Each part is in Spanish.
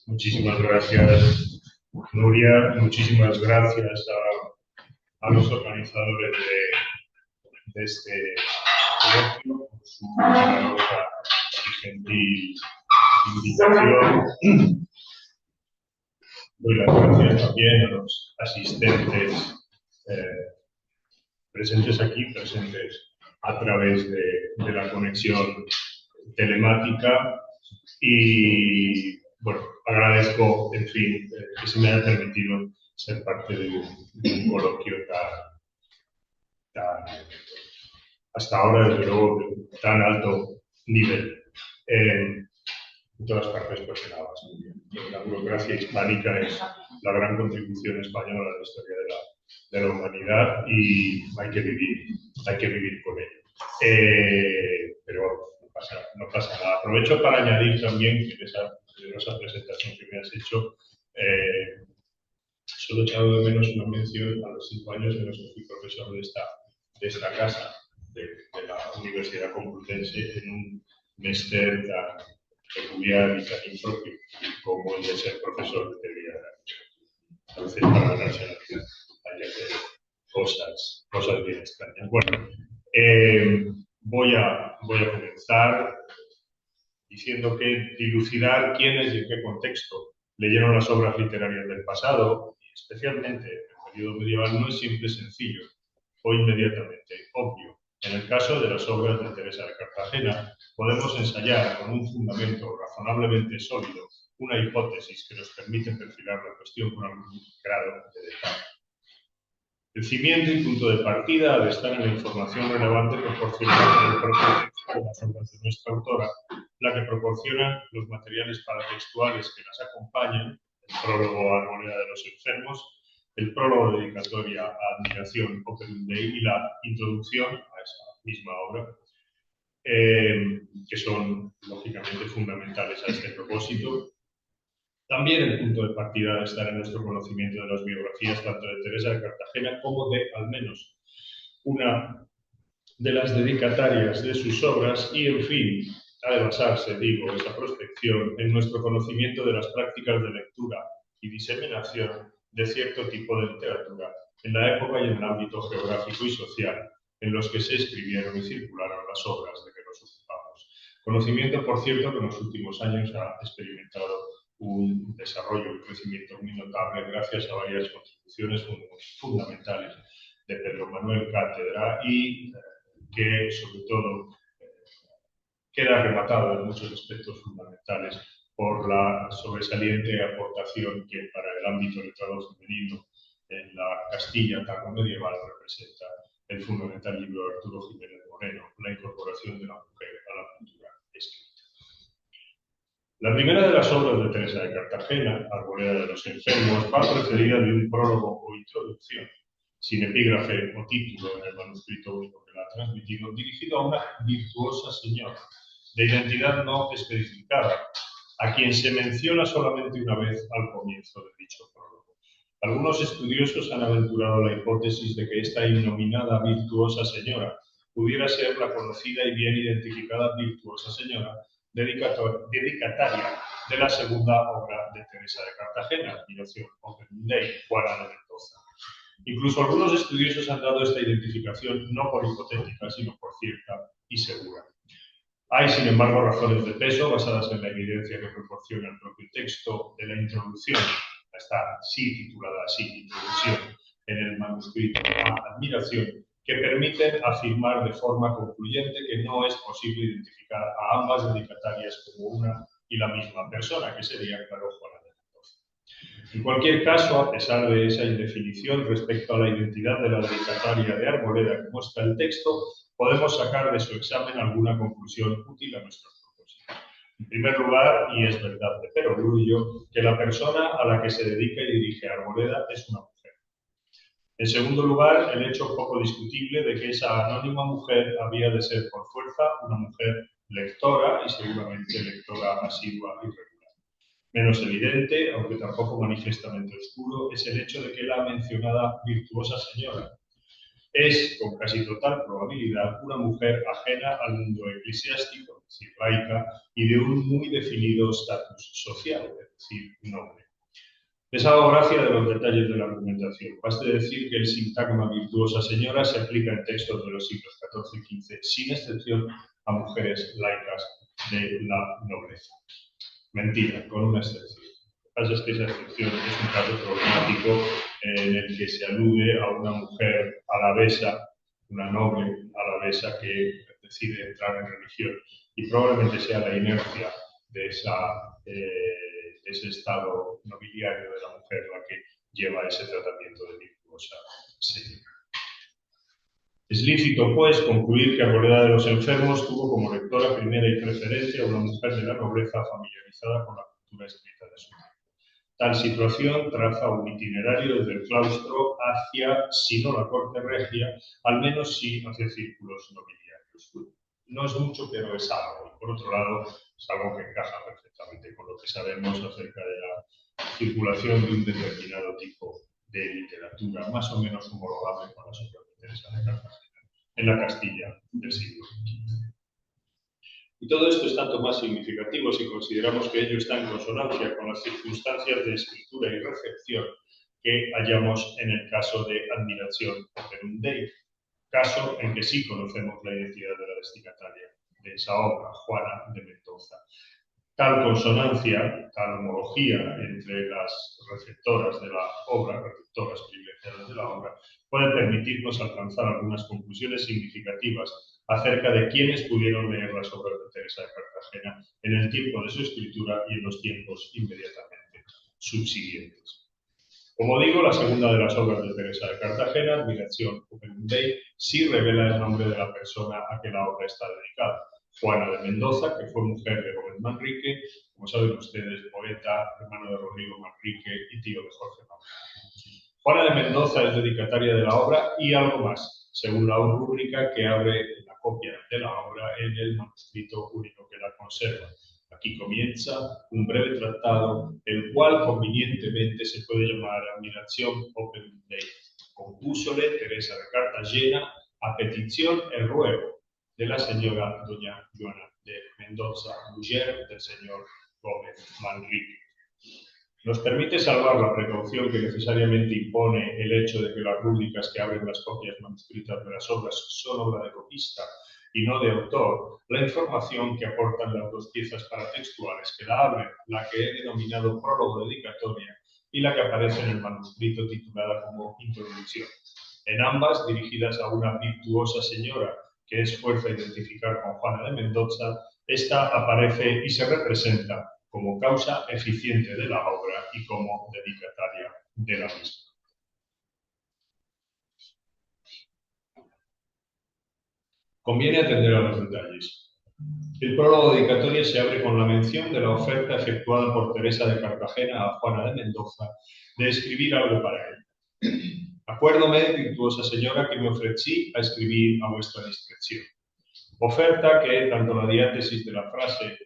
Muchísimas gracias, Nuria. Muchísimas gracias a los organizadores de este coloquio por su generosa y gentil invitación. Doy las gracias también a los asistentes presentes aquí, presentes a través de la conexión telemática. Y bueno, agradezco, en fin, que se me haya permitido ser parte de un coloquio tan, hasta ahora, desde luego, de tan alto nivel. En todas partes, pues se nada más muy bien. La burocracia hispánica es la gran contribución española a la historia de la humanidad y hay que vivir con ello. Pero no pasa nada. Aprovecho para añadir también que en esa generosa presentación que me has hecho, solo he echado de menos una mención a los 5 años en los que fui profesor de esta casa, de la Universidad Complutense, en un máster tan peculiar y tan impropio como el de ser profesor de teoría de la música. A veces para ganarse la vida hay que hacer cosas bien extrañas. Bueno, voy a comenzar diciendo que dilucidar quiénes y en qué contexto leyeron las obras literarias del pasado, y especialmente el periodo medieval, no es siempre sencillo o inmediatamente obvio. En el caso de las obras de Teresa de Cartagena, podemos ensayar con un fundamento razonablemente sólido una hipótesis que nos permite perfilar la cuestión con algún grado de detalle. El cimiento y punto de partida ha de estar en la información relevante proporcionada por el propio texto de las obras de nuestra autora, la que proporciona los materiales paratextuales que las acompañan, el prólogo a Arboleda de los enfermos, el prólogo dedicatoria a Admiración Operum Dei y la introducción a esa misma obra, que son lógicamente fundamentales a este propósito. También el punto de partida debe estar en nuestro conocimiento de las biografías tanto de Teresa de Cartagena como de, al menos, una de las dedicatarias de sus obras y, en fin, ha de basarse, digo, esa prospección en nuestro conocimiento de las prácticas de lectura y diseminación de cierto tipo de literatura en la época y en el ámbito geográfico y social en los que se escribieron y circularon las obras de que nos ocupamos. Conocimiento, por cierto, que en los últimos años ha experimentado un desarrollo y crecimiento muy notable gracias a varias contribuciones fundamentales de Pedro Manuel Cátedra y que, sobre todo, queda rematado en muchos aspectos fundamentales por la sobresaliente aportación que para el ámbito letrado femenino en la Castilla tardo-medieval representa el fundamental libro de Arturo Jiménez Moreno, La incorporación de la mujer a la cultura escrita. La primera de las obras de Teresa de Cartagena, Arboleda de los enfermos, va precedida de un prólogo o introducción, sin epígrafe o título en el manuscrito único que la ha transmitido, dirigido a una virtuosa señora, de identidad no especificada, a quien se menciona solamente una vez al comienzo de dicho prólogo. Algunos estudiosos han aventurado la hipótesis de que esta innominada virtuosa señora pudiera ser la conocida y bien identificada virtuosa señora dedicataria de la segunda obra de Teresa de Cartagena, Admiración Operum Dei, Juana de Mendoza. Incluso algunos estudiosos han dado esta identificación no por hipotética, sino por cierta y segura. Hay, sin embargo, razones de peso basadas en la evidencia que proporciona el propio texto de la introducción, está sí titulada así, Introducción, en el manuscrito a Admiración, que permiten afirmar de forma concluyente que no es posible identificar a ambas dedicatarias como una y la misma persona, que sería, claro, Juana de Mendoza. En cualquier caso, a pesar de esa indefinición respecto a la identidad de la dedicataria de Arboleda que muestra el texto, podemos sacar de su examen alguna conclusión útil a nuestros propósitos. En primer lugar, y es verdad de perogrullo, que la persona a la que se dedica y dirige Arboleda es una mujer. En segundo lugar, el hecho poco discutible de que esa anónima mujer había de ser por fuerza una mujer lectora y seguramente lectora asidua y regular. Menos evidente, aunque tampoco manifiestamente oscuro, es el hecho de que la mencionada virtuosa señora es, con casi total probabilidad, una mujer ajena al mundo eclesiástico decir, laica, y de un muy definido estatus social, es decir, noble. Les hago gracia de los detalles de la argumentación. Baste decir que el sintagma virtuosa señora se aplica en textos de los siglos XIV y XV, sin excepción a mujeres laicas de la nobleza. Mentira, con una excepción. Lo que pasa es que esa excepción es un caso problemático en el que se alude a una mujer alavesa, una noble alavesa que decide entrar en religión, y probablemente sea la inercia de ese estado nobiliario de la mujer la que lleva ese tratamiento de virtuosa señora. Es lícito, pues, concluir que Arboleda de los Enfermos tuvo como lectora primera y preferente a una mujer de la nobleza familiarizada con la cultura escrita de su tiempo. Tal situación traza un itinerario desde el claustro hacia, si no la corte regia, al menos sí hacia círculos nobiliarios. No es mucho, pero es algo. Y por otro lado, es algo que encaja perfectamente con lo que sabemos acerca de la circulación de un determinado tipo de literatura, más o menos homologable con las obras de Teresa de Cartagena, en la Castilla del siglo XV. Y todo esto es tanto más significativo si consideramos que ello está en consonancia con las circunstancias de escritura y recepción que hallamos en el caso de Admiración Operum Dei, caso en que sí conocemos la identidad de la destinataria de esa obra, Juana de Mendoza. Tal consonancia, tal homología entre las receptoras de la obra, receptoras privilegiadas de la obra, puede permitirnos alcanzar algunas conclusiones significativas acerca de quiénes pudieron leer las obras de Teresa de Cartagena en el tiempo de su escritura y en los tiempos inmediatamente subsiguientes. Como digo, la segunda de las obras de Teresa de Cartagena, Admiración Operum Dei, sí revela el nombre de la persona a que la obra está dedicada. Juana de Mendoza, que fue mujer de Gómez Manrique, como saben ustedes, poeta, hermano de Rodrigo Manrique y tío de Jorge Manrique. Juana de Mendoza es dedicataria de la obra y algo más, según la rúbrica que abre la copia de la obra en el manuscrito único que la conserva. Aquí comienza un breve tratado, el cual convenientemente se puede llamar Admiración Operum Dei. Compúsole Teresa de Cartagena a petición y ruego de la señora doña Joana de Mendoza, mujer del señor Gómez Manrique. Nos permite salvar la precaución que necesariamente impone el hecho de que las rúbricas que abren las copias manuscritas de las obras son obra de copista y no de autor, la información que aportan las dos piezas paratextuales que la abren, la que he denominado prólogo dedicatoria y la que aparece en el manuscrito titulada como Introducción. En ambas dirigidas a una virtuosa señora que es fuerza identificar con Juana de Mendoza, esta aparece y se representa como causa eficiente de la obra y como dedicataria de la misma. Conviene atender a los detalles. El prólogo dedicatorio se abre con la mención de la oferta efectuada por Teresa de Cartagena a Juana de Mendoza de escribir algo para ella. Acuérdome, virtuosa señora, que me ofrecí a escribir a vuestra discreción. Oferta que tanto la diátesis de la frase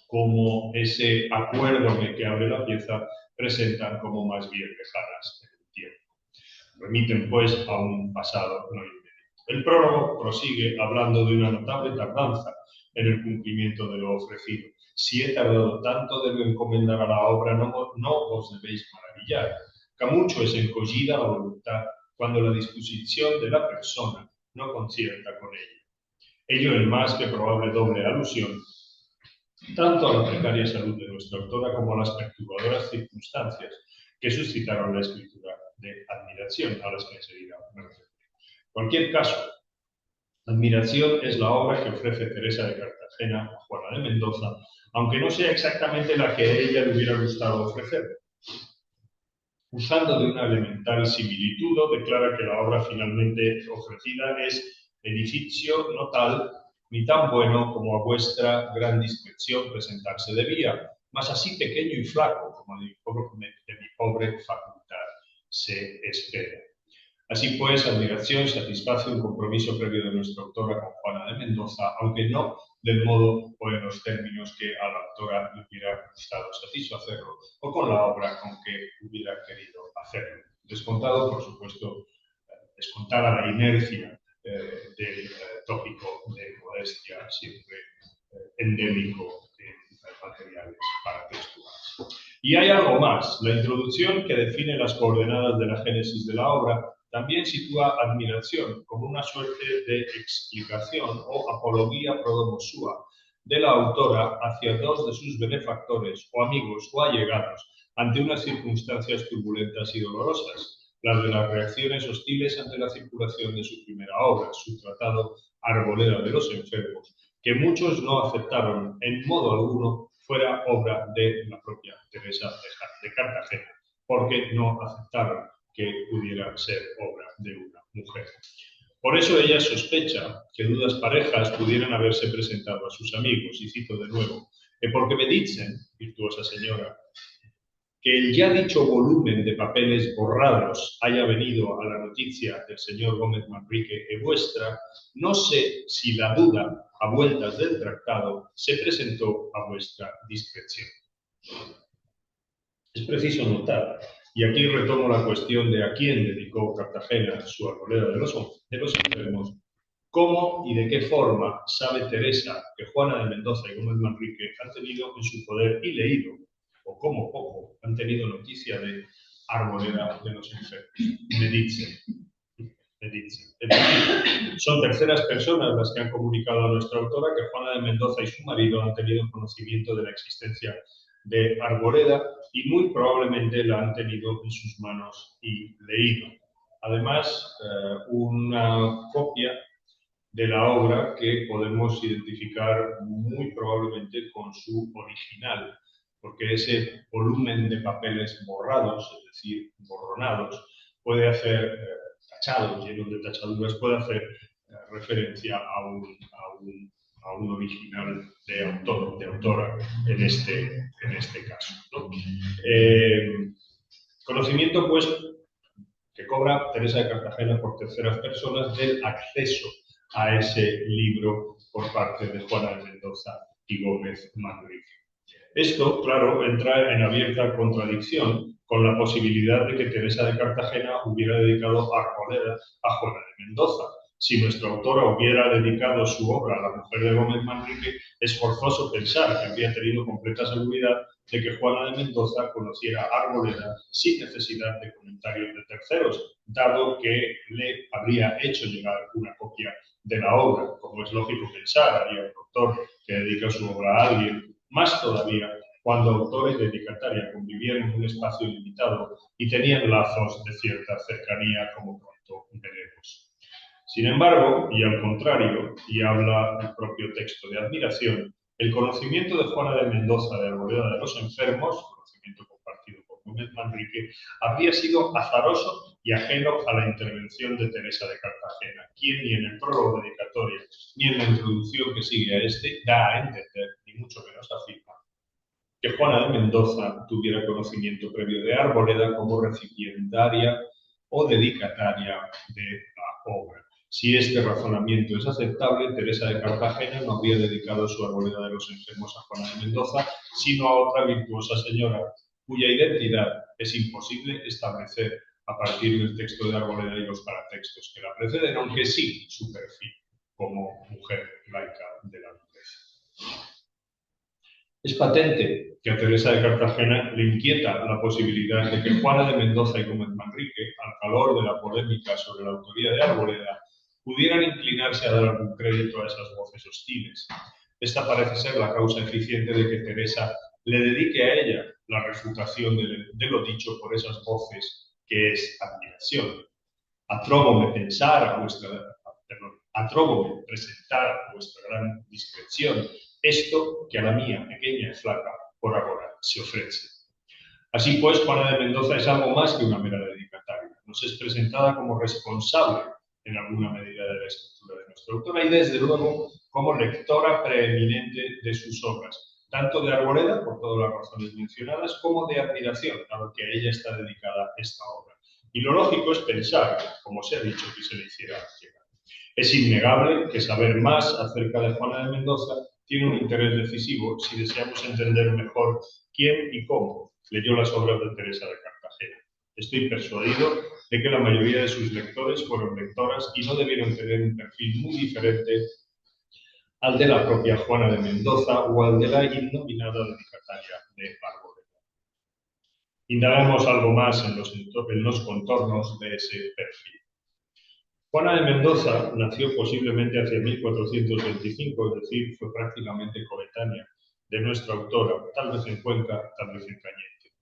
como ese acuérdome que abre la pieza presentan como más bien lejanas en el tiempo. Remiten, pues, a un pasado no inmediato. El prólogo prosigue hablando de una notable tardanza en el cumplimiento de lo ofrecido. Si he tardado tanto, debo encomendar a la obra, no os debéis maravillar, que mucho es encollida la voluntad cuando la disposición de la persona no concierta con ella. Ello en más que probable doble alusión tanto a la precaria salud de nuestra autora como a las perturbadoras circunstancias que suscitaron la escritura de Admiración, a las que enseguida me referiré. En cualquier caso, Admiración es la obra que ofrece Teresa de Cartagena a Juana de Mendoza, aunque no sea exactamente la que a ella le hubiera gustado ofrecer. Usando de una elemental similitud, declara que la obra finalmente ofrecida es edificio no tal ni tan bueno como a vuestra gran discreción presentarse debía, mas así pequeño y flaco como de mi pobre facultad se espera. Así pues, Admiración satisface un compromiso previo de nuestra autora con Juana de Mendoza, aunque no del modo o en los términos que a la autora le hubiera gustado satisfacerlo, o con la obra con que hubiera querido hacerlo. Descontado, por supuesto, descontada la inercia del tópico de modestia siempre endémico en materiales paratextuales. Y hay algo más. La introducción que define las coordenadas de la génesis de la obra también sitúa admiración como una suerte de explicación o apología pro domo sua de la autora hacia dos de sus benefactores o amigos o allegados ante unas circunstancias turbulentas y dolorosas, las de las reacciones hostiles ante la circulación de su primera obra, su tratado Arboleda de los enfermos, que muchos no aceptaron en modo alguno fuera obra de la propia Teresa de Cartagena, porque no aceptaron que pudiera ser obra de una mujer. Por eso ella sospecha que dudas parejas pudieran haberse presentado a sus amigos, y cito de nuevo, porque me dicen, virtuosa señora, que el ya dicho volumen de papeles borrados haya venido a la noticia del señor Gómez Manrique e vuestra, no sé si la duda, a vueltas del tratado, se presentó a vuestra discreción. Es preciso notar, y aquí retomo la cuestión de a quién dedicó Cartagena su Arboleda de los enfermos, cómo y de qué forma sabe Teresa que Juana de Mendoza y Gómez Manrique han tenido en su poder y leído, o como poco, han tenido noticia de Arboleda de los enfermos. Me dicen. Son terceras personas las que han comunicado a nuestra autora que Juana de Mendoza y su marido han tenido conocimiento de la existencia de Arboleda y muy probablemente la han tenido en sus manos y leído. Además, una copia de la obra que podemos identificar muy probablemente con su original, porque ese volumen de papeles borrados, es decir, borronados, puede hacer, tachados, llenos de tachaduras, puede hacer referencia a un original de autor, de autora en este caso, ¿no? Conocimiento, pues, que cobra Teresa de Cartagena por terceras personas del acceso a ese libro por parte de Juana de Mendoza y Gómez Manrique. Esto, claro, entra en abierta contradicción con la posibilidad de que Teresa de Cartagena hubiera dedicado Arboleda a Juana de Mendoza. Si nuestra autora hubiera dedicado su obra a la mujer de Gómez Manrique, es forzoso pensar que habría tenido completa seguridad de que Juana de Mendoza conociera Arboleda sin necesidad de comentarios de terceros, dado que le habría hecho llegar una copia de la obra. Como es lógico pensar, haría un autor que dedica su obra a alguien, más todavía cuando autor y dedicataria convivían en un espacio limitado y tenían lazos de cierta cercanía, como pronto veremos. Sin embargo, y al contrario, y habla el propio texto de admiración, el conocimiento de Juana de Mendoza de Arboleda de los enfermos, conocimiento compartido por Gómez Manrique, habría sido azaroso y ajeno a la intervención de Teresa de Cartagena, quien ni en el prólogo dedicatoria ni en la introducción que sigue a este da a entender, ni mucho menos afirma, que Juana de Mendoza tuviera conocimiento previo de Arboleda como recipientaria o dedicataria de la obra. Si este razonamiento es aceptable, Teresa de Cartagena no habría dedicado su Arboleda de los enfermos a Juana de Mendoza, sino a otra virtuosa señora, cuya identidad es imposible establecer a partir del texto de Arboleda y los paratextos que la preceden, aunque sí su perfil como mujer laica de la nobleza. Es patente que a Teresa de Cartagena le inquieta la posibilidad de que Juana de Mendoza y Gómez Manrique, al calor de la polémica sobre la autoría de Arboleda, pudieran inclinarse a dar algún crédito a esas voces hostiles. Esta parece ser la causa eficiente de que Teresa le dedique a ella la refutación de lo dicho por esas voces, que es admiración. Atróvome presentar a vuestra gran discreción esto que a la mía, pequeña y flaca, por ahora se ofrece. Así pues, Juana de Mendoza es algo más que una mera dedicataria. Nos es presentada como responsable en alguna medida de la escritura de nuestra autora y, desde luego, como lectora preeminente de sus obras, tanto de Arboleda, por todas las razones mencionadas, como de admiración, a lo que a ella está dedicada esta obra. Y lo lógico es pensar, como se ha dicho, que se le hiciera llegar. Es innegable que saber más acerca de Juana de Mendoza tiene un interés decisivo si deseamos entender mejor quién y cómo leyó las obras de Teresa de Cartagena. Estoy persuadido de que la mayoría de sus lectores fueron lectoras y no debieron tener un perfil muy diferente al de la propia Juana de Mendoza o al de la innominada dedicataria de Arboleda. Indagaremos algo más en los contornos de ese perfil. Juana de Mendoza nació posiblemente hacia 1425, es decir, fue prácticamente coetánea de nuestra autora, tal vez en Cuenca, tal vez en Cañete.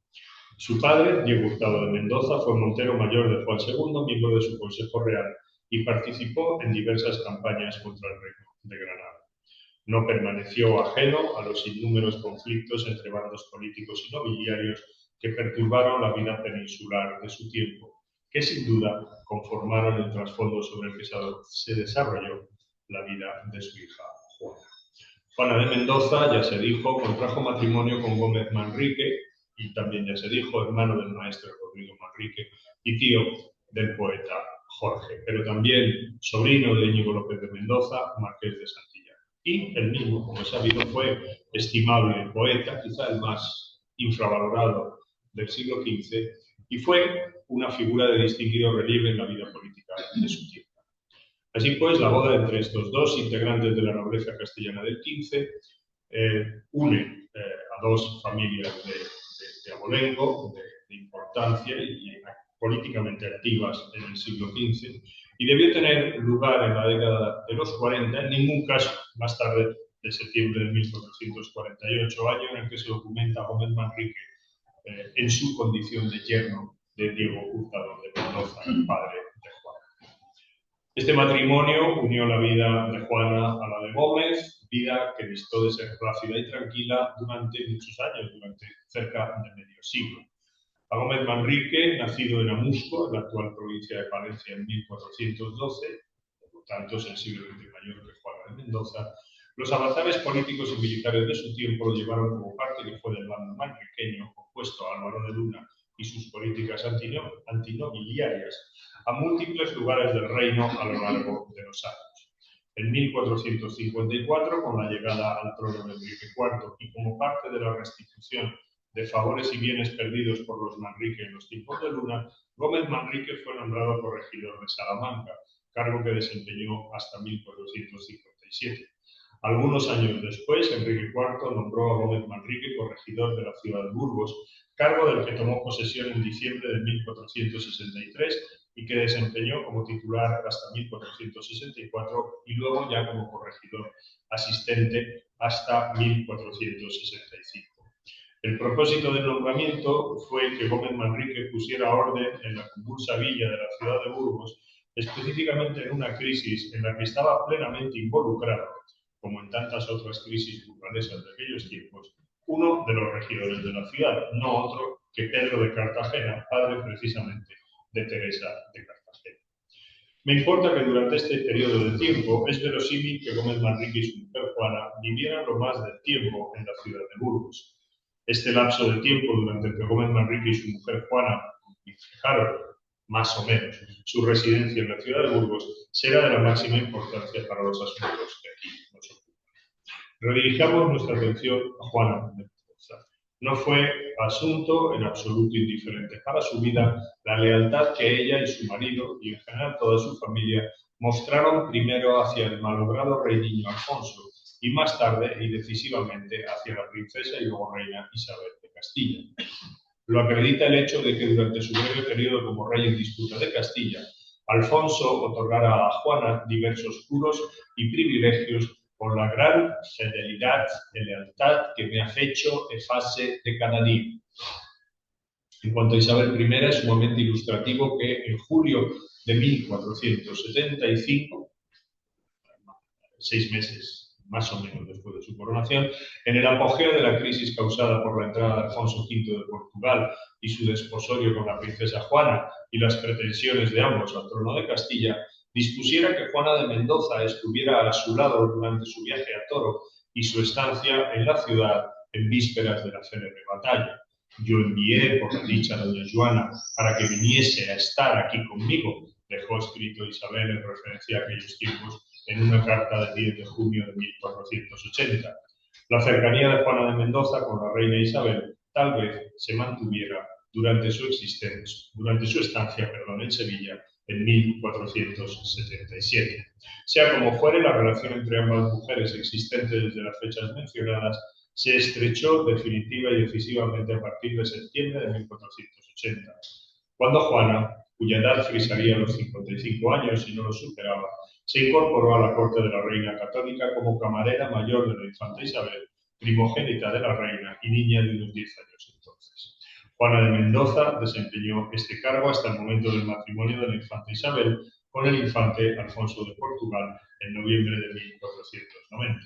Su padre, Diego Hurtado de Mendoza, fue montero mayor de Juan II, miembro de su Consejo Real, y participó en diversas campañas contra el reino de Granada. No permaneció ajeno a los innúmeros conflictos entre bandos políticos y nobiliarios que perturbaron la vida peninsular de su tiempo, que sin duda conformaron el trasfondo sobre el que se desarrolló la vida de su hija Juana. Juana de Mendoza, ya se dijo, contrajo matrimonio con Gómez Manrique, y también ya se dijo, hermano del maestre Rodrigo Manrique y tío del poeta Jorge, pero también sobrino de Íñigo López de Mendoza, marqués de Santillán. Y él mismo, como es sabido, fue estimable poeta, quizá el más infravalorado del siglo XV, y fue una figura de distinguido relieve en la vida política de su tiempo. Así pues, la boda entre estos dos integrantes de la nobleza castellana del XV une a dos familias de abolengo, de importancia y políticamente activas en el siglo XV, y debió tener lugar en la década de los 40, en ningún caso más tarde de septiembre de 1448, año en el que se documenta a Gómez Manrique en su condición de yerno de Diego Hurtado de Mendoza, el padre de Juana. Este matrimonio unió la vida de Juana a la de Gómez, vida que distó de ser plácida y tranquila durante muchos años, durante cerca de medio siglo. A Gómez Manrique, nacido en Amusco, en la actual provincia de Palencia, en 1412, por lo tanto sensiblemente mayor que Juana de Mendoza, los avanzares políticos y militares de su tiempo lo llevaron como parte que fue del bando manriqueño, opuesto a Álvaro de Luna y sus políticas antinobiliarias, a múltiples lugares del reino a lo largo de los años. En 1454, con la llegada al trono de Enrique IV y como parte de la restitución de favores y bienes perdidos por los Manrique en los tiempos de Luna, Gómez Manrique fue nombrado corregidor de Salamanca, cargo que desempeñó hasta 1457. Algunos años después, Enrique IV nombró a Gómez Manrique corregidor de la ciudad de Burgos, cargo del que tomó posesión en diciembre de 1463 y que desempeñó como titular hasta 1464 y luego ya como corregidor asistente hasta 1465. El propósito del nombramiento fue que Gómez Manrique pusiera orden en la convulsa villa de la ciudad de Burgos, específicamente en una crisis en la que estaba plenamente involucrado, como en tantas otras crisis burgalesas de aquellos tiempos, uno de los regidores de la ciudad, no otro que Pedro de Cartagena, padre precisamente de Teresa de Cartagena. Me importa que durante este periodo de tiempo es verosímil que Gómez Manrique y su mujer Juana vivieran lo más del tiempo en la ciudad de Burgos. Este lapso de tiempo durante el que Gómez Manrique y su mujer Juana fijaron, más o menos, su residencia en la ciudad de Burgos será de la máxima importancia para los asuntos que aquí nos ocupan. Redirigamos nuestra atención a Juana de Mendoza. No fue asunto en absoluto indiferente para su vida la lealtad que ella y su marido, y en general toda su familia, mostraron primero hacia el malogrado rey niño Alfonso, y más tarde y decisivamente hacia la princesa y luego reina Isabel de Castilla. Lo acredita el hecho de que durante su breve periodo como rey en disputa de Castilla, Alfonso otorgara a Juana diversos juros y privilegios por la gran fidelidad y lealtad que me ha hecho e fase de cada día. En cuanto a Isabel I, es sumamente ilustrativo que en julio de 1475, 6 meses más o menos después de su coronación, en el apogeo de la crisis causada por la entrada de Alfonso V de Portugal y su desposorio con la princesa Juana y las pretensiones de ambos al trono de Castilla, dispusiera que Juana de Mendoza estuviera a su lado durante su viaje a Toro y su estancia en la ciudad en vísperas de la célebre batalla. Yo envié por la dicha doña Joana para que viniese a estar aquí conmigo, dejó escrito Isabel en referencia a aquellos tiempos en una carta del 10 de junio de 1480. La cercanía de Juana de Mendoza con la reina Isabel tal vez se mantuviera durante su estancia en Sevilla en 1477. Sea como fuere, la relación entre ambas mujeres existente desde las fechas mencionadas se estrechó definitiva y decisivamente a partir de septiembre de 1480, cuando Juana, cuya edad frisaría los 55 años y no los superaba, se incorporó a la corte de la reina católica como camarera mayor de la infanta Isabel, primogénita de la reina y niña de unos 10 años entonces. Juana de Mendoza desempeñó este cargo hasta el momento del matrimonio de la infanta Isabel con el infante Alfonso de Portugal en noviembre de 1490.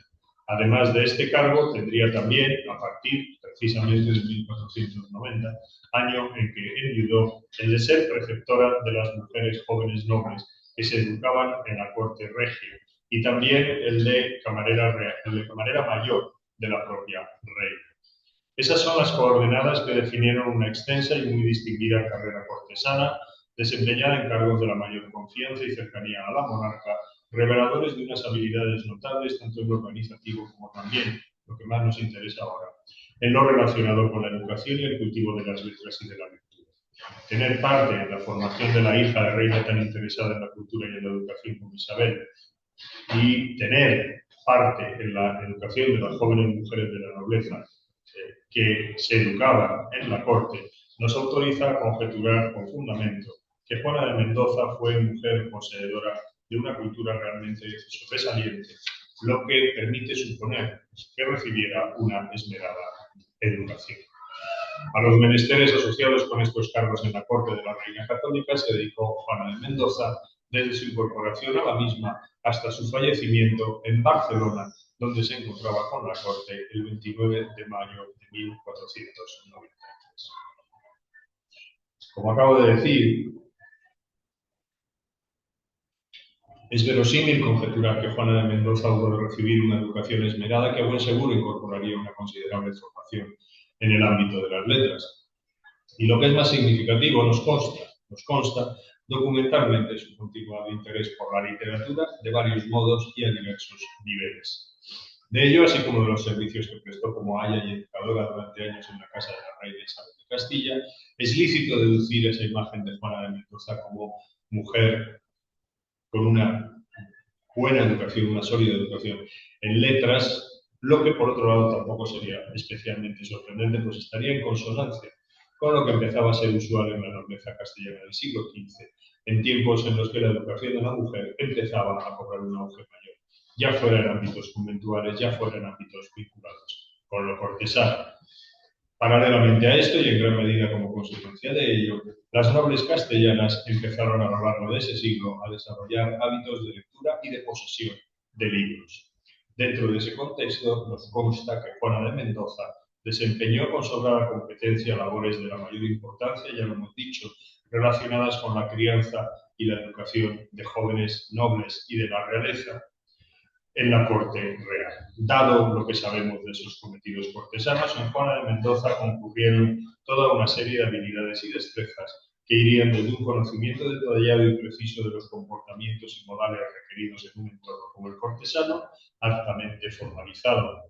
Además de este cargo, tendría también, a partir precisamente de 1490, año en que enviudó, el de ser preceptora de las mujeres jóvenes nobles que se educaban en la corte regia, y también el de camarera mayor de la propia reina. Esas son las coordenadas que definieron una extensa y muy distinguida carrera cortesana, desempeñada en cargos de la mayor confianza y cercanía a la monarca, reveladores de unas habilidades notables tanto en lo organizativo como también, lo que más nos interesa ahora, en lo relacionado con la educación y el cultivo de las letras y de la lectura. Tener parte en la formación de la hija de reina tan interesada en la cultura y en la educación como Isabel, y tener parte en la educación de las jóvenes mujeres de la nobleza que se educaban en la corte, nos autoriza a conjeturar con fundamento que Juana de Mendoza fue mujer poseedora de una cultura realmente sobresaliente, lo que permite suponer que recibiera una esmerada educación. A los menesteres asociados con estos cargos en la corte de la reina católica se dedicó Juana de Mendoza desde su incorporación a la misma hasta su fallecimiento en Barcelona, donde se encontraba con la corte el 29 de mayo de 1493. Como acabo de decir, es verosímil conjeturar que Juana de Mendoza hubo de recibir una educación esmerada que a buen seguro incorporaría una considerable formación en el ámbito de las letras. Y lo que es más significativo, nos consta documentalmente su continuado interés por la literatura de varios modos y a diversos niveles. De ello, así como de los servicios que prestó como aya y educadora durante años en la casa de la reina Isabel de Castilla, es lícito deducir esa imagen de Juana de Mendoza como mujer con una buena educación, una sólida educación en letras, lo que por otro lado tampoco sería especialmente sorprendente, pues estaría en consonancia con lo que empezaba a ser usual en la nobleza castellana del siglo XV, en tiempos en los que la educación de la mujer empezaba a cobrar un auge mayor, ya fuera en ámbitos conventuales, ya fuera en ámbitos vinculados con lo cortesano. Paralelamente a esto, y en gran medida como consecuencia de ello, las nobles castellanas empezaron a lo largo de ese siglo a desarrollar hábitos de lectura y de posesión de libros. Dentro de ese contexto, nos consta que Juana de Mendoza desempeñó con sobrada competencia labores de la mayor importancia, ya lo hemos dicho, relacionadas con la crianza y la educación de jóvenes nobles y de la realeza en la corte real. Dado lo que sabemos de esos cometidos cortesanos, en Juana de Mendoza concurrieron toda una serie de habilidades y destrezas que irían desde un conocimiento detallado y preciso de los comportamientos y modales requeridos en un entorno como el cortesano, altamente formalizado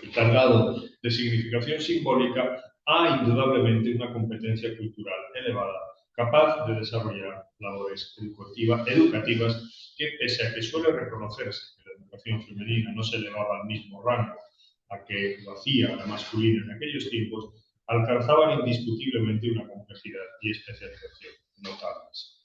y cargado de significación simbólica, a indudablemente una competencia cultural elevada, capaz de desarrollar labores educativas que, pese a que suele reconocerse que la educación femenina no se elevaba al mismo rango a que lo hacía la masculina en aquellos tiempos, alcanzaban indiscutiblemente una complejidad y especialización notables.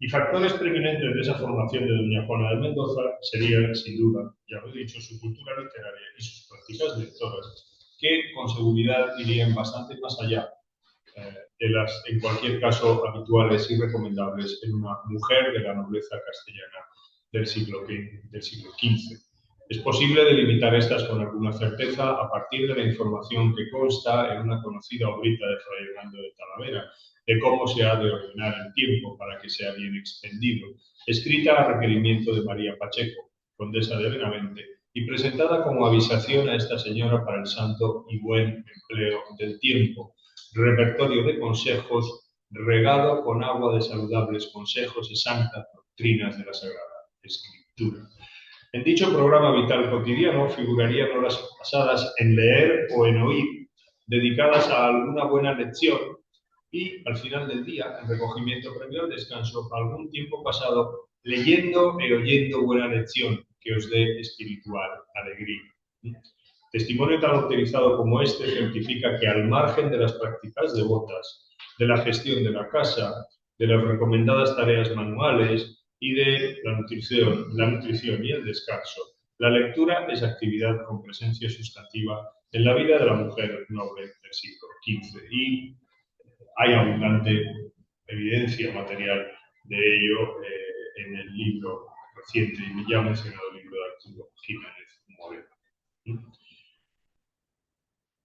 Y factores preeminentes de esa formación de doña Juana de Mendoza serían, sin duda, ya lo he dicho, su cultura literaria y sus prácticas lectoras, que con seguridad irían bastante más allá de las, en cualquier caso, habituales y recomendables en una mujer de la nobleza castellana del siglo XV. Es posible delimitar estas con alguna certeza a partir de la información que consta en una conocida obrita de Fray Hernando de Talavera, de cómo se ha de ordenar el tiempo para que sea bien expendido, escrita a requerimiento de María Pacheco, condesa de Benavente, y presentada como avisación a esta señora para el santo y buen empleo del tiempo, repertorio de consejos regado con agua de saludables consejos y santas doctrinas de la Sagrada Escritura. En dicho programa vital cotidiano figurarían horas pasadas en leer o en oír, dedicadas a alguna buena lección, y al final del día, en recogimiento previo al descanso, algún tiempo pasado leyendo y oyendo buena lección que os dé espiritual alegría. Testimonio tan autorizado como este certifica que al margen de las prácticas devotas, de la gestión de la casa, de las recomendadas tareas manuales y de la nutrición y el descanso, la lectura es actividad con presencia sustantiva en la vida de la mujer noble del siglo XV y hay abundante evidencia material de ello en el libro reciente y ya mencionado libro de Arturo Jiménez Moreno.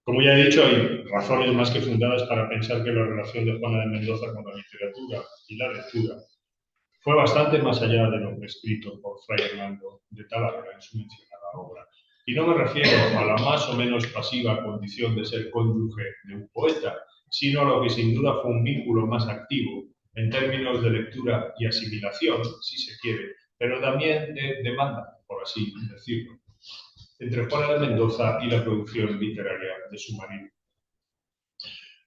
Como ya he dicho, hay razones más que fundadas para pensar que la relación de Juana de Mendoza con la literatura y la lectura fue bastante más allá de lo prescrito por Fray Hernando de Talavera en su mencionada obra. Y no me refiero a la más o menos pasiva condición de ser cónyuge de un poeta, sino a lo que sin duda fue un vínculo más activo en términos de lectura y asimilación, si se quiere, pero también de demanda, por así decirlo, entre Juana de Mendoza y la producción literaria de su marido.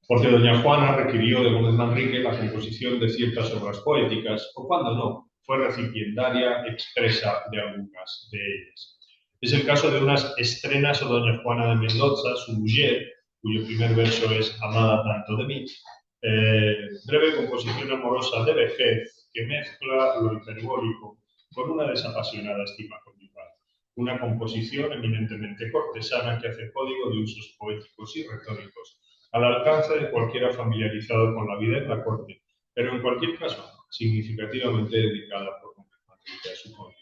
Porque doña Juana requirió de Gómez Manrique la composición de ciertas obras poéticas, o cuando no, fue recipiendaria expresa de algunas de ellas. Es el caso de unas estrenas o doña Juana de Mendoza, su mujer, cuyo primer verso es Amada tanto de mí, breve composición amorosa de vejez que mezcla lo hiperbólico con una desapasionada estima conyugal. Una composición eminentemente cortesana que hace código de usos poéticos y retóricos al alcance de cualquiera familiarizado con la vida en la corte, pero en cualquier caso significativamente dedicada por Gómez Manrique a su cónyuge.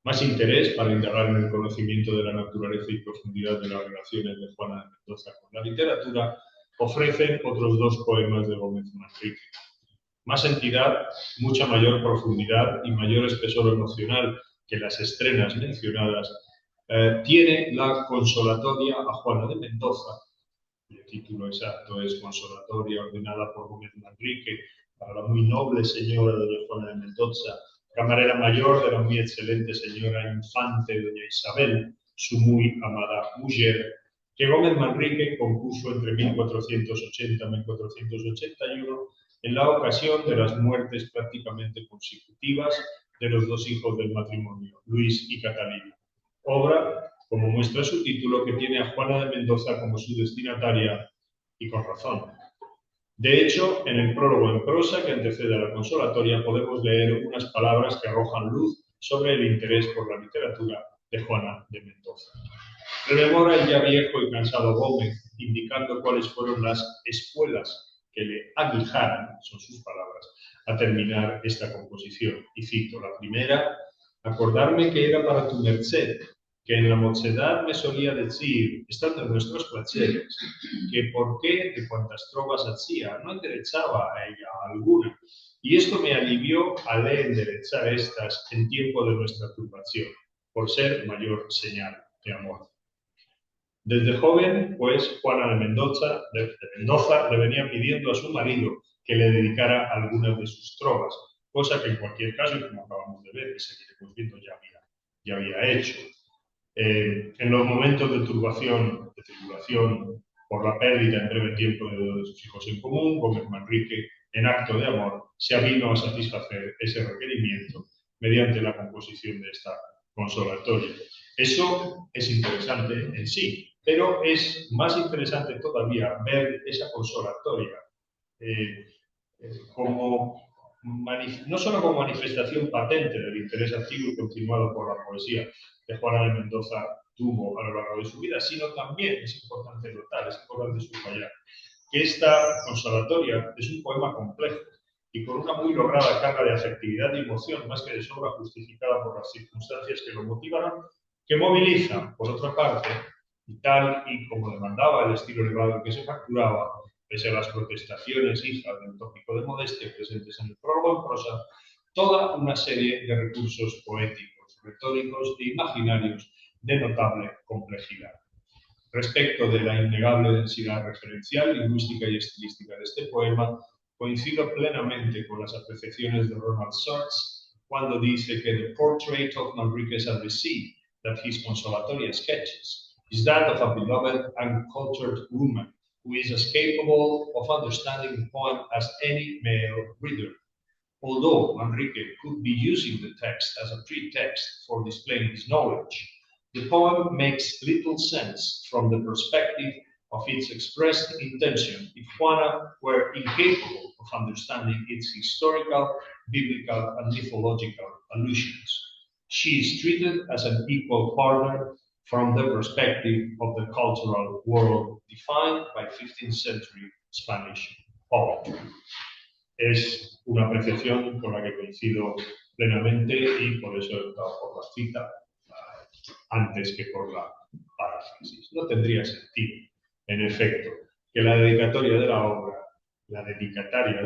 Más interés para indagar en el conocimiento de la naturaleza y profundidad de las relaciones de Juana de Mendoza con la literatura ofrecen otros dos poemas de Gómez Manrique. Más entidad, mucha mayor profundidad y mayor espesor emocional que las estrenas mencionadas, tiene la consolatoria a Juana de Mendoza. El título exacto es Consolatoria, ordenada por Gómez Manrique para la muy noble señora doña Juana de Mendoza, camarera mayor de la muy excelente señora infante doña Isabel, su muy amada mujer, que Gómez Manrique compuso entre 1480 y 1481 en la ocasión de las muertes prácticamente consecutivas de los dos hijos del matrimonio, Luis y Catalina. Obra, como muestra su título, que tiene a Juana de Mendoza como su destinataria, y con razón. De hecho, en el prólogo en prosa que antecede a la consolatoria podemos leer unas palabras que arrojan luz sobre el interés por la literatura de Juana de Mendoza. Rememora el ya viejo y cansado Gómez, indicando cuáles fueron las espuelas que le aguijaron, son sus palabras, a terminar esta composición. Y cito la primera: acordarme que era para tu merced, que en la mocedad me solía decir, estando en nuestros placeres, que por qué de cuantas trovas hacía no enderezaba a ella alguna, y esto me alivió al enderezar estas en tiempo de nuestra turbación, por ser mayor señal de amor. Desde joven, pues, Juana de Mendoza le venía pidiendo a su marido que le dedicara algunas de sus trovas, cosa que en cualquier caso, y como acabamos de ver, y seguiremos viendo, ya había hecho. En los momentos de turbación, de tribulación, por la pérdida en breve tiempo de dos de sus hijos en común, Gómez Manrique, en acto de amor, se avino a satisfacer ese requerimiento mediante la composición de esta consolatoria. Eso es interesante en sí, pero es más interesante todavía ver esa consolatoria no solo como manifestación patente del interés activo y continuado por la poesía que Juana de Mendoza tuvo a lo largo de su vida, sino también, es importante notar, es importante subrayar, que esta consolatoria es un poema complejo y con una muy lograda carga de afectividad y emoción, más que de sobra justificada por las circunstancias que lo motivaron, que moviliza, por otra parte, y tal y como demandaba el estilo elevado en que se facturaba, pese a las protestaciones hijas del tópico de modestia presentes en el prólogo en prosa, toda una serie de recursos poéticos, retóricos e imaginarios de notable complejidad. Respecto de la innegable densidad referencial, lingüística y estilística de este poema, coincido plenamente con las apreciaciones de Ronald Searles cuando dice que the portrait of Manriquez at the sea that his consolatoria sketches is that of a beloved and cultured woman, who is as capable of understanding the poem as any male reader. Although Manrique could be using the text as a pretext for displaying his knowledge, the poem makes little sense from the perspective of its expressed intention if Juana were incapable of understanding its historical, biblical, and mythological allusions. She is treated as an equal partner from the perspective of the cultural world defined by 15th century Spanish poetry. Es una apreciación con la que coincido plenamente y por eso he optado por la cita antes que por la paráfrasis. No tendría sentido, en efecto, que la dedicataria de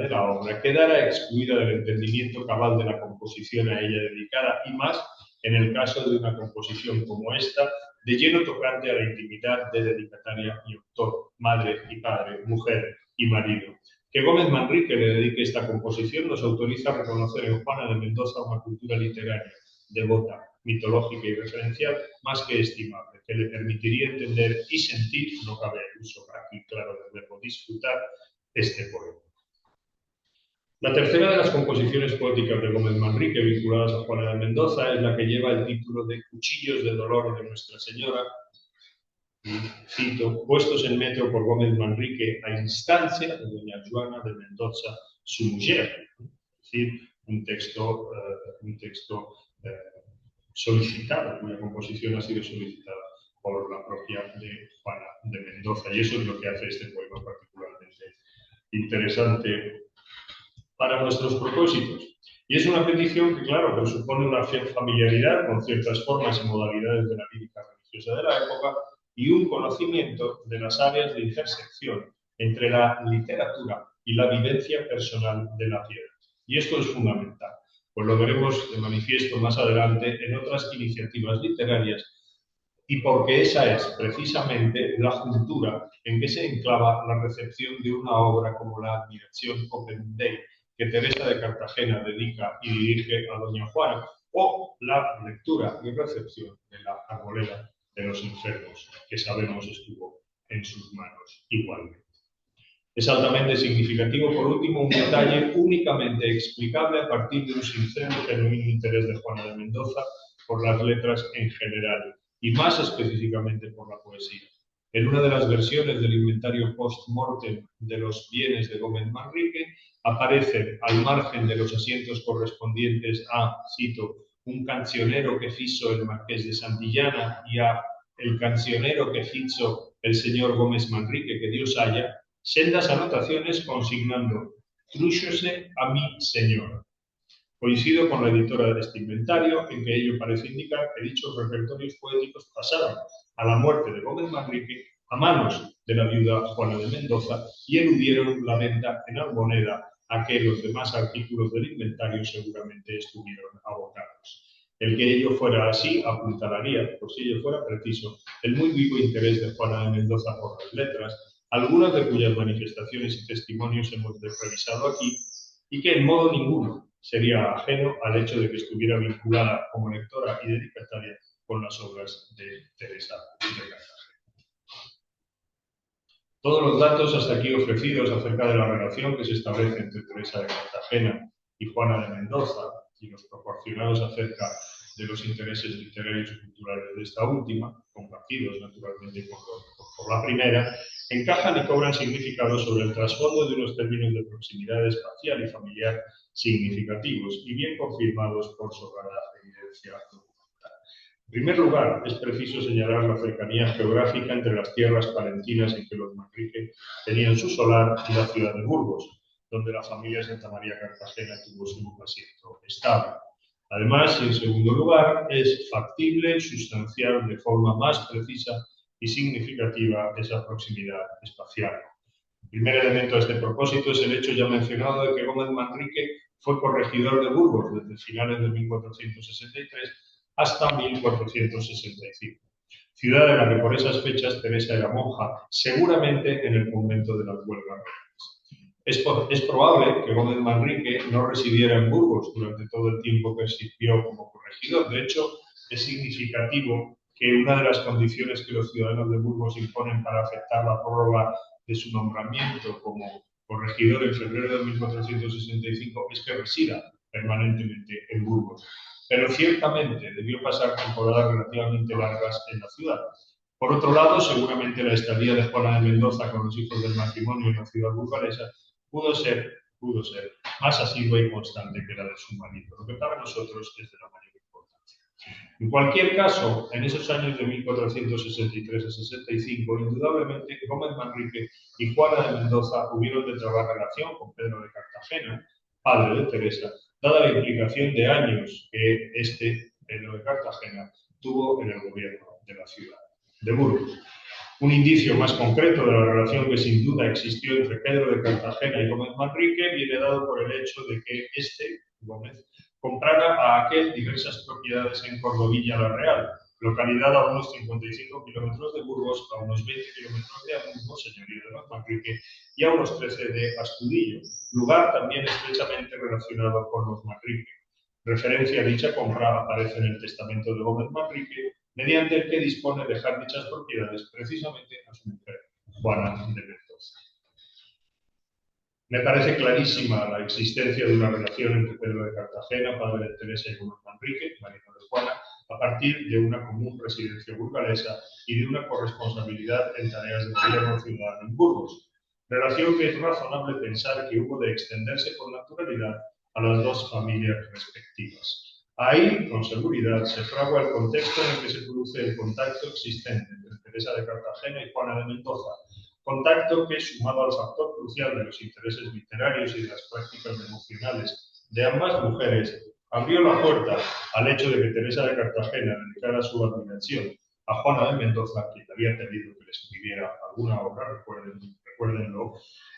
la obra quedara excluida del entendimiento cabal de la composición a ella dedicada y más en el caso de una composición como esta, de lleno tocante a la intimidad de dedicataria y autor, madre y padre, mujer y marido. Que Gómez Manrique le dedique esta composición nos autoriza a reconocer en Juana de Mendoza una cultura literaria, devota, mitológica y referencial más que estimable, que le permitiría entender y sentir, no cabe el uso aquí claro del verbo disfrutar, este poema. La tercera de las composiciones poéticas de Gómez Manrique vinculadas a Juana de Mendoza es la que lleva el título de Cuchillos de Dolor de Nuestra Señora, y cito, puestos en metro por Gómez Manrique a instancia de doña Juana de Mendoza, su mujer. Es decir, un texto solicitado, cuya composición ha sido solicitada por la propia de Juana de Mendoza. Y eso es lo que hace este poema particularmente interesante para nuestros propósitos. Y es una petición que, claro, presupone una familiaridad con ciertas formas y modalidades de la lírica religiosa de la época y un conocimiento de las áreas de intersección entre la literatura y la vivencia personal de la piedra. Y esto es fundamental, pues lo veremos de manifiesto más adelante en otras iniciativas literarias y porque esa es precisamente la juntura en que se enclava la recepción de una obra como la Admiración Open Day, que Teresa de Cartagena dedica y dirige a doña Juana, o la lectura y recepción de la Arboleda de los Enfermos, que sabemos estuvo en sus manos igualmente. Es altamente significativo, por último, un detalle únicamente explicable a partir de un sincero y genuino interés de Juana de Mendoza por las letras en general, y más específicamente por la poesía. En una de las versiones del inventario post-mortem de los bienes de Gómez Manrique, aparece al margen de los asientos correspondientes a, cito, un cancionero que fizo el Marqués de Santillana y a el cancionero que fizo el señor Gómez Manrique, que Dios haya, sendas anotaciones consignando «Trúxose a mi señor». Coincido con la editora de este inventario en que ello parece indicar que dichos repertorios poéticos pasaron a la muerte de Gómez Manrique a manos de la viuda Juana de Mendoza y eludieron la venta en Alboneda a que los demás artículos del inventario seguramente estuvieron abocados. El que ello fuera así apuntalaría, por si ello fuera preciso, el muy vivo interés de Juana de Mendoza por las letras, algunas de cuyas manifestaciones y testimonios hemos revisado aquí, y que en modo ninguno sería ajeno al hecho de que estuviera vinculada como lectora y dedicataria con las obras de Teresa de Cartagena. Todos los datos hasta aquí ofrecidos acerca de la relación que se establece entre Teresa de Cartagena y Juana de Mendoza y los proporcionados acerca de los intereses literarios y culturales de esta última, compartidos naturalmente por la primera, encajan y cobran significado sobre el trasfondo de unos términos de proximidad espacial y familiar significativos y bien confirmados por sobrada evidencia documental. En primer lugar, es preciso señalar la cercanía geográfica entre las tierras palentinas en que los Manrique tenían su solar y la ciudad de Burgos, donde la familia Santa María Cartagena tuvo su asiento estable. Además, y en segundo lugar, es factible sustanciar de forma más precisa y significativa esa proximidad espacial. El primer elemento a este propósito es el hecho ya mencionado de que Gómez Manrique fue corregidor de Burgos desde finales de 1463 hasta 1465, ciudad en la que por esas fechas Teresa era monja, seguramente en el convento de las Huelgas Reales. Es probable que Gómez Manrique no residiera en Burgos durante todo el tiempo que sirvió como corregidor. De hecho, es significativo que una de las condiciones que los ciudadanos de Burgos imponen para aceptar la prórroga de su nombramiento como corregidor en febrero de 1465 es que resida permanentemente en Burgos, pero ciertamente debió pasar temporadas relativamente largas en la ciudad. Por otro lado, seguramente la estadía de Juana de Mendoza con los hijos del matrimonio en la ciudad burgalesa pudo ser más asidua y constante que la de su marido, lo que para nosotros es de la mayor importancia. En cualquier caso, en esos años de 1463 a 65, indudablemente Gómez Manrique y Juana de Mendoza hubieron de trabar relación con Pedro de Cartagena, padre de Teresa, dada la implicación de años que Pedro de Cartagena, tuvo en el gobierno de la ciudad de Burgos. Un indicio más concreto de la relación que sin duda existió entre Pedro de Cartagena y Gómez Manrique viene dado por el hecho de que Gómez, comprara a aquel diversas propiedades en Cordovilla la Real, localidad a unos 55 kilómetros de Burgos, a unos 20 kilómetros de Amurgo, señorío de Gómez Manrique, y a unos 13 de Astudillo, lugar también estrechamente relacionado con los Manrique. Referencia a dicha compra aparece en el testamento de Gómez Manrique, mediante el que dispone de dejar dichas propiedades precisamente a su mujer, Juana de Mendoza. Me parece clarísima la existencia de una relación entre Pedro de Cartagena, padre de Teresa, y Gómez Manrique, marido de Juana, a partir de una común residencia burgalesa y de una corresponsabilidad en tareas de gobierno ciudadano en Burgos. Relación que es razonable pensar que hubo de extenderse con naturalidad a las dos familias respectivas. Ahí, con seguridad, se fragua el contexto en el que se produce el contacto existente entre Teresa de Cartagena y Juana de Mendoza, contacto que, sumado al factor crucial de los intereses literarios y de las prácticas devocionales de ambas mujeres, abrió la puerta al hecho de que Teresa de Cartagena dedicara su admiración a Juana de Mendoza, quien había pedido que le escribiera alguna obra, recuérdenlo,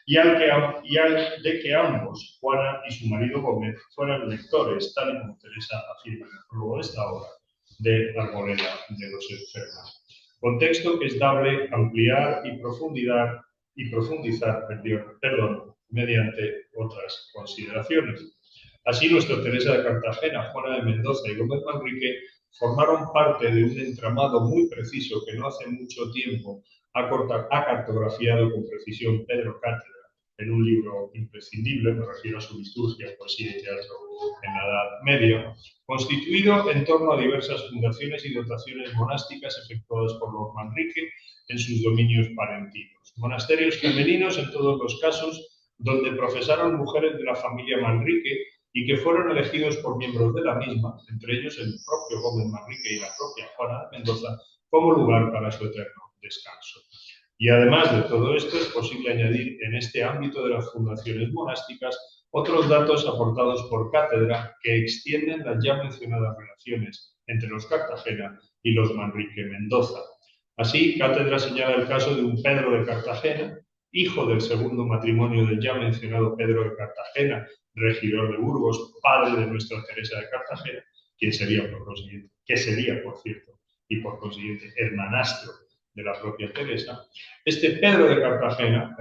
y de que ambos, Juana y su marido Gómez, fueran lectores, tal y como Teresa afirma en el prólogo de esta obra, de Arboleda de los Enfermos. Contexto que es dable ampliar y profundizar mediante otras consideraciones. Así, nuestra Teresa de Cartagena, Juana de Mendoza y Gómez Manrique formaron parte de un entramado muy preciso que no hace mucho tiempo ha cartografiado con precisión Pedro Cátedra en un libro imprescindible, me refiero a su liturgia, poesía y teatro en la Edad Media, constituido en torno a diversas fundaciones y dotaciones monásticas efectuadas por los Manrique en sus dominios parentinos. Monasterios femeninos en todos los casos, donde profesaron mujeres de la familia Manrique y que fueron elegidos por miembros de la misma, entre ellos el propio Gómez Manrique y la propia Juana de Mendoza, como lugar para su eterno descanso. Y además de todo esto, es posible añadir en este ámbito de las fundaciones monásticas otros datos aportados por Cátedra que extienden las ya mencionadas relaciones entre los Cartagena y los Manrique Mendoza. Así, Cátedra señala el caso de un Pedro de Cartagena, hijo del segundo matrimonio del ya mencionado Pedro de Cartagena, regidor de Burgos, padre de nuestra Teresa de Cartagena, que sería, por cierto, y por consiguiente, hermanastro de la propia Teresa. Este Pedro de Cartagena,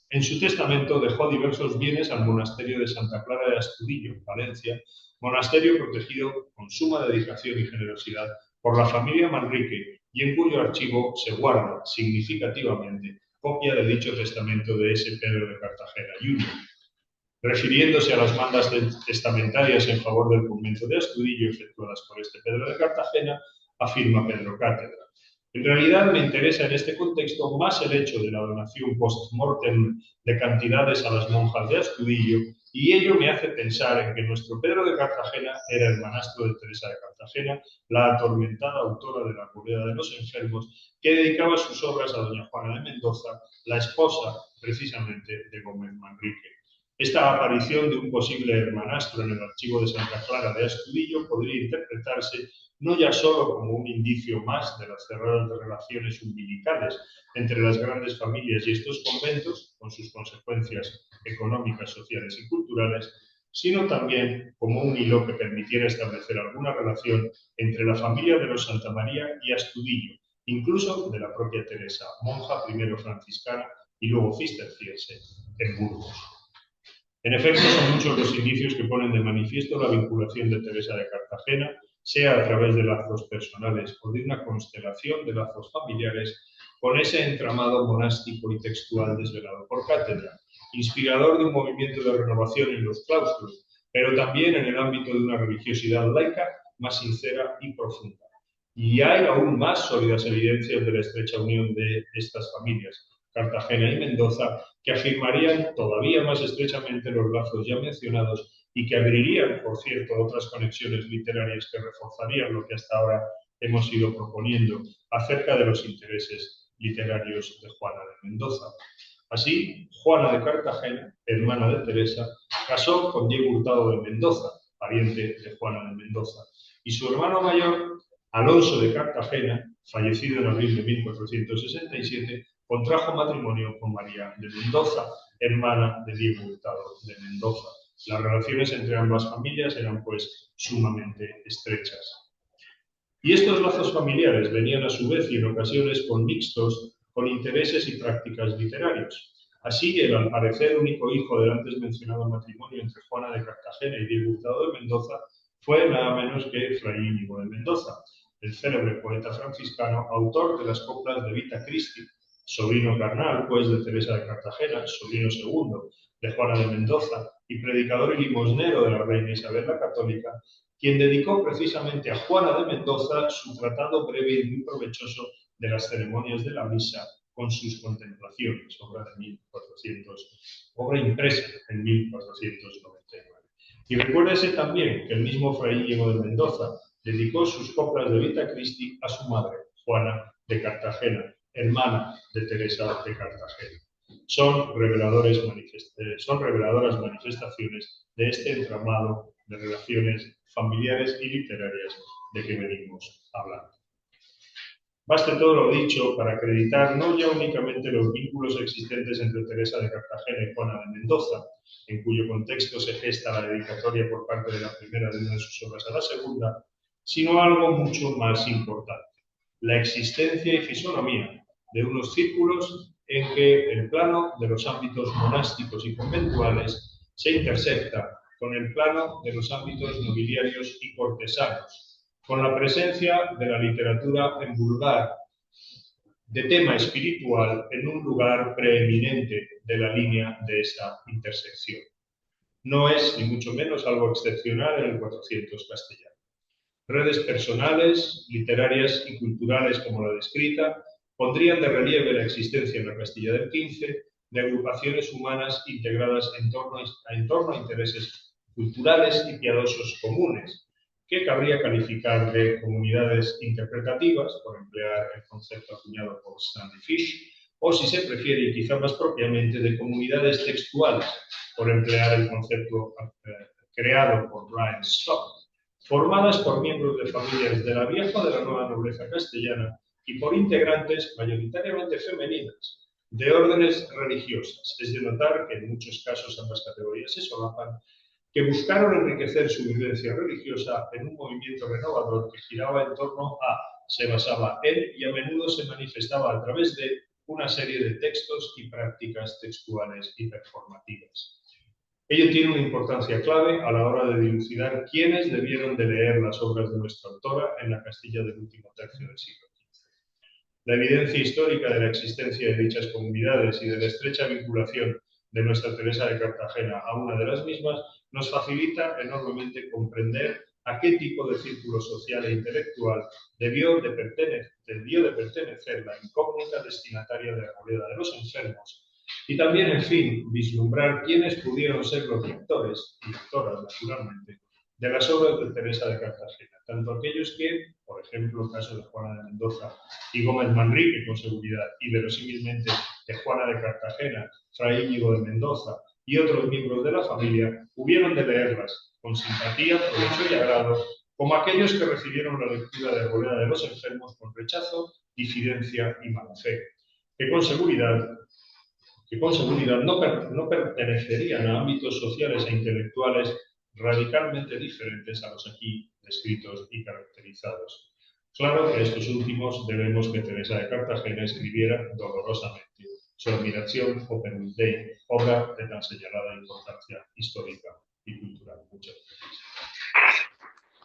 en su testamento, dejó diversos bienes al monasterio de Santa Clara de Astudillo, Valencia, monasterio protegido con suma dedicación y generosidad por la familia Manrique y en cuyo archivo se guarda significativamente copia de dicho testamento de ese Pedro de Cartagena Jr. Refiriéndose a las mandas testamentarias en favor del convento de Astudillo efectuadas por este Pedro de Cartagena, afirma Pedro Cátedra. En realidad me interesa en este contexto más el hecho de la donación post-mortem de cantidades a las monjas de Astudillo, y ello me hace pensar en que nuestro Pedro de Cartagena era hermanastro de Teresa de Cartagena, la atormentada autora de la Arboleda de los Enfermos, que dedicaba sus obras a doña Juana de Mendoza, la esposa precisamente de Gómez Manrique. Esta aparición de un posible hermanastro en el archivo de Santa Clara de Astudillo podría interpretarse no ya solo como un indicio más de las cerradas relaciones umbilicales entre las grandes familias y estos conventos, con sus consecuencias económicas, sociales y culturales, sino también como un hilo que permitiera establecer alguna relación entre la familia de los Santa María y Astudillo, incluso de la propia Teresa, monja primero franciscana y luego cisterciense en Burgos. En efecto, son muchos los indicios que ponen de manifiesto la vinculación de Teresa de Cartagena, sea a través de lazos personales o de una constelación de lazos familiares, con ese entramado monástico y textual desvelado por cátedra, inspirador de un movimiento de renovación en los claustros, pero también en el ámbito de una religiosidad laica más sincera y profunda. Y hay aún más sólidas evidencias de la estrecha unión de estas familias, Cartagena y Mendoza, que afirmarían todavía más estrechamente los lazos ya mencionados y que abrirían, por cierto, otras conexiones literarias que reforzarían lo que hasta ahora hemos ido proponiendo acerca de los intereses literarios de Juana de Mendoza. Así, Juana de Cartagena, hermana de Teresa, casó con Diego Hurtado de Mendoza, pariente de Juana de Mendoza, y su hermano mayor, Alonso de Cartagena, fallecido en abril de 1467, contrajo matrimonio con María de Mendoza, hermana de Diego Hurtado de Mendoza. Las relaciones entre ambas familias eran, pues, sumamente estrechas. Y estos lazos familiares venían a su vez y en ocasiones conmixtos con intereses y prácticas literarios. Así, el al parecer único hijo del antes mencionado matrimonio entre Juana de Cartagena y Diego Hurtado de Mendoza fue nada menos que Fray Íñigo de Mendoza, el célebre poeta franciscano, autor de las coplas de Vita Christi, sobrino carnal, pues, de Teresa de Cartagena, sobrino segundo de Juana de Mendoza y predicador y limosnero de la reina Isabel la Católica, quien dedicó precisamente a Juana de Mendoza su tratado breve y muy provechoso de las ceremonias de la misa con sus contemplaciones, obra impresa en 1499. Y recuérdese también que el mismo Fray Íñigo de Mendoza dedicó sus coplas de Vita Christi a su madre, Juana de Cartagena, hermana de Teresa de Cartagena. Son reveladoras manifestaciones de este entramado de relaciones familiares y literarias de que venimos hablando. Baste todo lo dicho para acreditar no ya únicamente los vínculos existentes entre Teresa de Cartagena y Juana de Mendoza, en cuyo contexto se gesta la dedicatoria por parte de la primera de una de sus obras a la segunda, sino algo mucho más importante: la existencia y fisonomía de unos círculos en que el plano de los ámbitos monásticos y conventuales se intersecta con el plano de los ámbitos nobiliarios y cortesanos, con la presencia de la literatura en vulgar, de tema espiritual en un lugar preeminente de la línea de esa intersección. No es, ni mucho menos, algo excepcional en el 400 castellano. Redes personales, literarias y culturales como la descrita pondrían de relieve la existencia en la Castilla del XV de agrupaciones humanas integradas en torno a intereses culturales y piadosos comunes, que cabría calificar de comunidades interpretativas, por emplear el concepto acuñado por Stanley Fish, o, si se prefiere, y quizá más propiamente, de comunidades textuales, por emplear el concepto creado por Brian Stock, formadas por miembros de familias de la vieja o de la nueva nobleza castellana y por integrantes mayoritariamente femeninas, de órdenes religiosas. Es de notar que en muchos casos ambas categorías se solapan, que buscaron enriquecer su vivencia religiosa en un movimiento renovador que giraba en torno a, se basaba en y a menudo se manifestaba a través de una serie de textos y prácticas textuales y performativas. Ello tiene una importancia clave a la hora de dilucidar quiénes debieron de leer las obras de nuestra autora en la Castilla del último tercio del siglo XV. La evidencia histórica de la existencia de dichas comunidades y de la estrecha vinculación de nuestra Teresa de Cartagena a una de las mismas nos facilita enormemente comprender a qué tipo de círculo social e intelectual debió de pertenecer la incógnita destinataria de la Arboleda de los Enfermos, y también, en fin, vislumbrar quiénes pudieron ser los lectores y lectoras, naturalmente, de las obras de Teresa de Cartagena, tanto aquellos que, por ejemplo, el caso de Juana de Mendoza y Gómez Manrique, con seguridad, y verosímilmente de Juana de Cartagena, Fray Íñigo de Mendoza y otros miembros de la familia, hubieron de leerlas con simpatía, provecho y agrado, como aquellos que recibieron la lectura de Arboleda de los Enfermos con rechazo, diferencia y mala fe, que con seguridad no pertenecerían a ámbitos sociales e intelectuales radicalmente diferentes a los aquí descritos y caracterizados. Claro que a estos últimos debemos que Teresa de Cartagena escribiera dolorosamente su Admiración Opus Dei, obra de tan señalada importancia histórica y cultural.